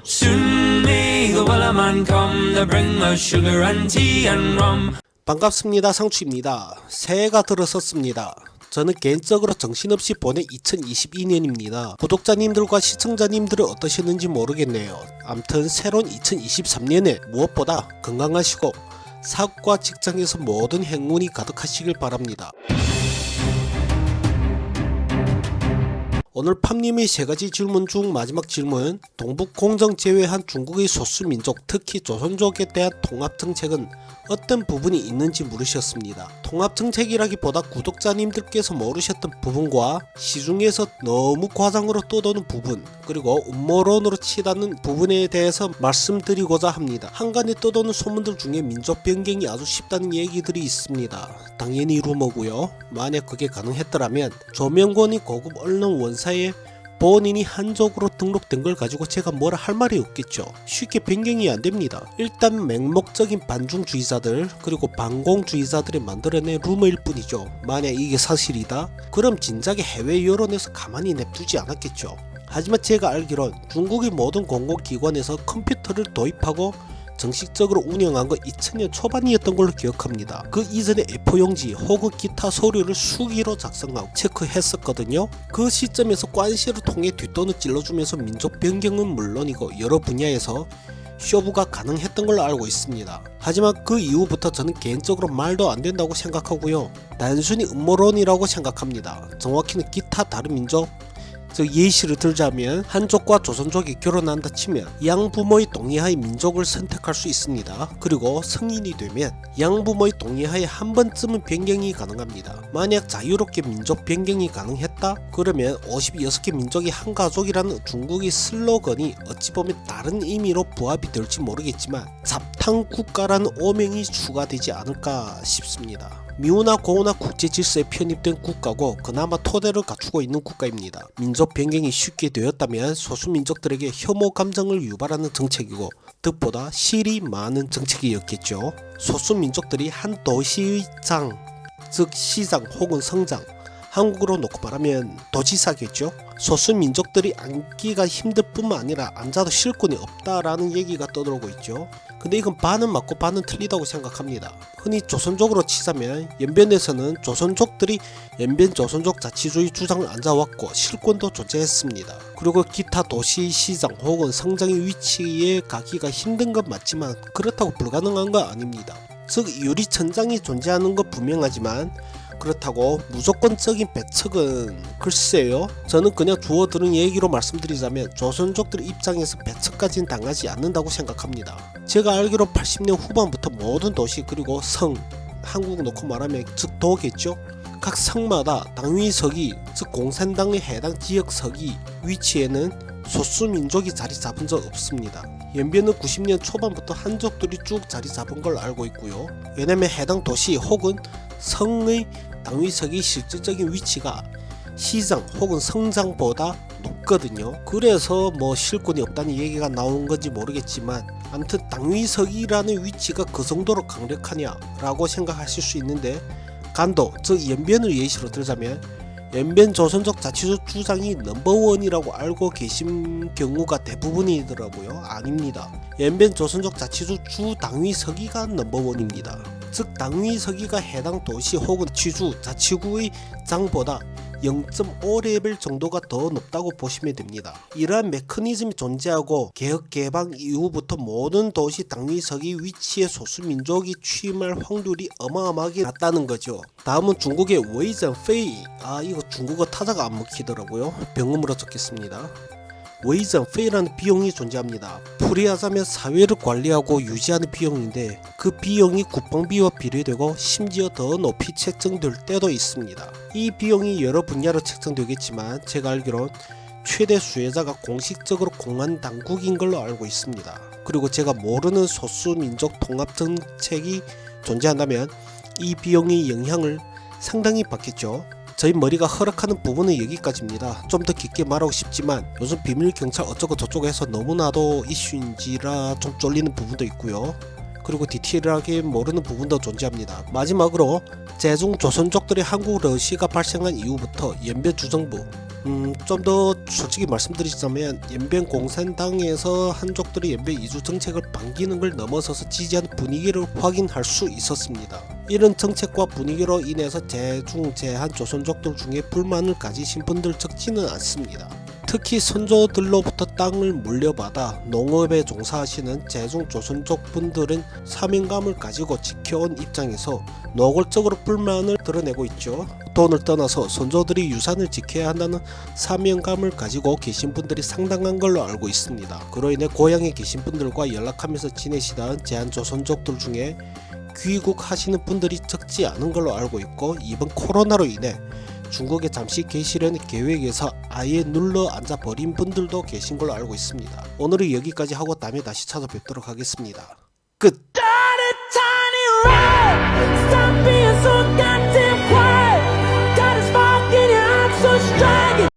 Soon may the wellerman come to bring us sugar and tea and rum. 반갑습니다. 상추입니다. 새해가 들어섰습니다. 저는 개인적으로 정신없이 보낸 2022년입니다. 구독자님들과 시청자님들은 어떠셨는지 모르겠네요. 암튼 새로운 2023년에 무엇보다 건강하시고 사업과 직장에서 모든 행운이 가득하시길 바랍니다. 오늘 팜님의 세 가지 질문 중 마지막 질문, 동북 공정 제외한 중국의 소수민족, 특히 조선족에 대한 통합정책은 어떤 부분이 있는지 물으셨습니다. 통합정책이라기보다 구독자님들께서 모르셨던 부분과 시중에서 너무 과장으로 떠도는 부분, 그리고 음모론으로 치닫는 부분에 대해서 말씀드리고자 합니다. 한간에 떠도는 소문들 중에 민족 변경이 아주 쉽다는 얘기들이 있습니다. 당연히 루머고요. 만약 그게 가능했더라면 조명권이 고급 언론 원사에 본인이 한족으로 등록된 걸 가지고 제가 뭐라 할 말이 없겠죠. 쉽게 변경이 안 됩니다. 일단 맹목적인 반중주의자들 그리고 반공주의자들이 만들어낸 루머일 뿐이죠. 만약 이게 사실이다? 그럼 진작에 해외 여론에서 가만히 냅두지 않았겠죠. 하지만 제가 알기론 중국의 모든 공공기관에서 컴퓨터를 도입하고 정식적으로 운영한 건 2000년 초반이었던 걸로 기억합니다. 그 이전에 A4용지 혹은 기타 서류를 수기로 작성하고 체크했었거든요. 그 시점에서 관시를 통해 뒷돈을 찔러주면서 민족 변경은 물론이고 여러 분야에서 쇼부가 가능했던 걸로 알고 있습니다. 하지만 그 이후부터 저는 개인적으로 말도 안 된다고 생각하고요. 단순히 음모론이라고 생각합니다. 정확히는 기타 다른 민족, 즉 예시를 들자면 한족과 조선족이 결혼한다 치면 양부모의 동의하에 민족을 선택할 수 있습니다. 그리고 성인이 되면 양부모의 동의하에 한 번쯤은 변경이 가능합니다. 만약 자유롭게 민족 변경이 가능했다? 그러면 56개 민족이 한 가족이라는 중국의 슬로건이 어찌 보면 다른 의미로 부합이 될지 모르겠지만 잡탕국가라는 오명이 추가되지 않을까 싶습니다. 미우나 고우나 국제질서에 편입된 국가고 그나마 토대를 갖추고 있는 국가입니다. 민족 변경이 쉽게 되었다면 소수민족들에게 혐오 감정을 유발하는 정책이고 득보다 실이 많은 정책이었겠죠. 소수민족들이 한 도시의 장, 즉 시장 혹은 성장, 한국으로 놓고 말하면 도지사겠죠. 소수민족들이 앉기가 힘들 뿐만 아니라 앉아도 실권이 없다라는 얘기가 떠돌고 있죠. 근데 이건 반은 맞고 반은 틀리다고 생각합니다. 흔히 조선족으로 치자면 연변에서는 조선족들이 연변 조선족 자치주의 주장을 앉아왔고 실권도 존재했습니다. 그리고 기타 도시 시장 혹은 성장의 위치에 가기가 힘든 건 맞지만 그렇다고 불가능한 건 아닙니다. 즉 유리천장이 존재하는 건 분명하지만 그렇다고 무조건적인 배척은 글쎄요. 저는 그냥 주워 들은 얘기로 말씀드리자면 조선족들 입장에서 배척까지는 당하지 않는다고 생각합니다. 제가 알기로 80년 후반부터 모든 도시 그리고 성, 한국 놓고 말하면 즉 도겠죠. 각 성마다 당위서기, 즉 공산당의 해당 지역서기 위치에는 소수민족이 자리 잡은 적 없습니다. 연변은 90년 초반부터 한족들이 쭉 자리 잡은 걸 알고 있고요. 왜냐면 해당 도시 혹은 성의 당위석의 실질적인 위치가 시장 혹은 성장보다 높거든요. 그래서 뭐 실권이 없다는 얘기가 나온 건지 모르겠지만 아무튼 당위석이라는 위치가 그 정도로 강력하냐라고 생각하실 수 있는데 간도, 즉 연변을 예시로 들자면 연변 조선족 자치주 주장이 넘버원이라고 알고 계신 경우가 대부분이더라고요. 아닙니다. 연변 조선족 자치주 주 당위서기가 넘버원입니다. 즉 당위서기가 해당 도시 혹은 지주 자치구의 장보다 0.5레벨 정도가 더 높다고 보시면 됩니다. 이러한 메커니즘이 존재하고 개혁 개방 이후부터 모든 도시 당위서기 위치에 소수민족이 취임할 확률이 어마어마하게 낮다는 거죠. 다음은 중국의 웨이전 페이. 이거 중국어 타자가 안 먹히더라고요. 병음으로 적겠습니다. 웨이전 페이라는 비용이 존재합니다. 풀이하자면 사회를 관리하고 유지하는 비용인데 그 비용이 국방비와 비례되고 심지어 더 높이 책정될 때도 있습니다. 이 비용이 여러 분야로 책정되겠지만 제가 알기론 최대 수혜자가 공식적으로 공안당국인 걸로 알고 있습니다. 그리고 제가 모르는 소수민족 통합정책이 존재한다면 이 비용의 영향을 상당히 받겠죠. 저희 머리가 허락하는 부분은 여기까지입니다. 좀 더 깊게 말하고 싶지만 요즘 비밀경찰 어쩌고 저쩌고 해서 너무나도 이슈인지라 좀 쫄리는 부분도 있고요. 그리고 디테일하게 모르는 부분도 존재합니다. 마지막으로 제중 조선족들의 한국 러시가 발생한 이후부터 연변 주정부 좀 더 솔직히 말씀드리자면 연변 공산당에서 한족들이 연변 이주 정책을 반기는 걸 넘어서서 지지하는 분위기를 확인할 수 있었습니다. 이런 정책과 분위기로 인해서 제중, 제한 조선족들 중에 불만을 가지신 분들 적지는 않습니다. 특히 선조들로부터 땅을 물려받아 농업에 종사하시는 제중 조선족 분들은 사명감을 가지고 지켜온 입장에서 노골적으로 불만을 드러내고 있죠. 돈을 떠나서 선조들이 유산을 지켜야 한다는 사명감을 가지고 계신 분들이 상당한 걸로 알고 있습니다. 그로 인해 고향에 계신 분들과 연락하면서 지내시던 제한조선족들 중에 귀국하시는 분들이 적지 않은 걸로 알고 있고, 이번 코로나로 인해 중국에 잠시 계시려는 계획에서 아예 눌러 앉아 버린 분들도 계신 걸로 알고 있습니다. 오늘은 여기까지 하고 다음에 다시 찾아뵙도록 하겠습니다. 끝! Stop being so goddamn quiet. Got a spark in your eyes so striking.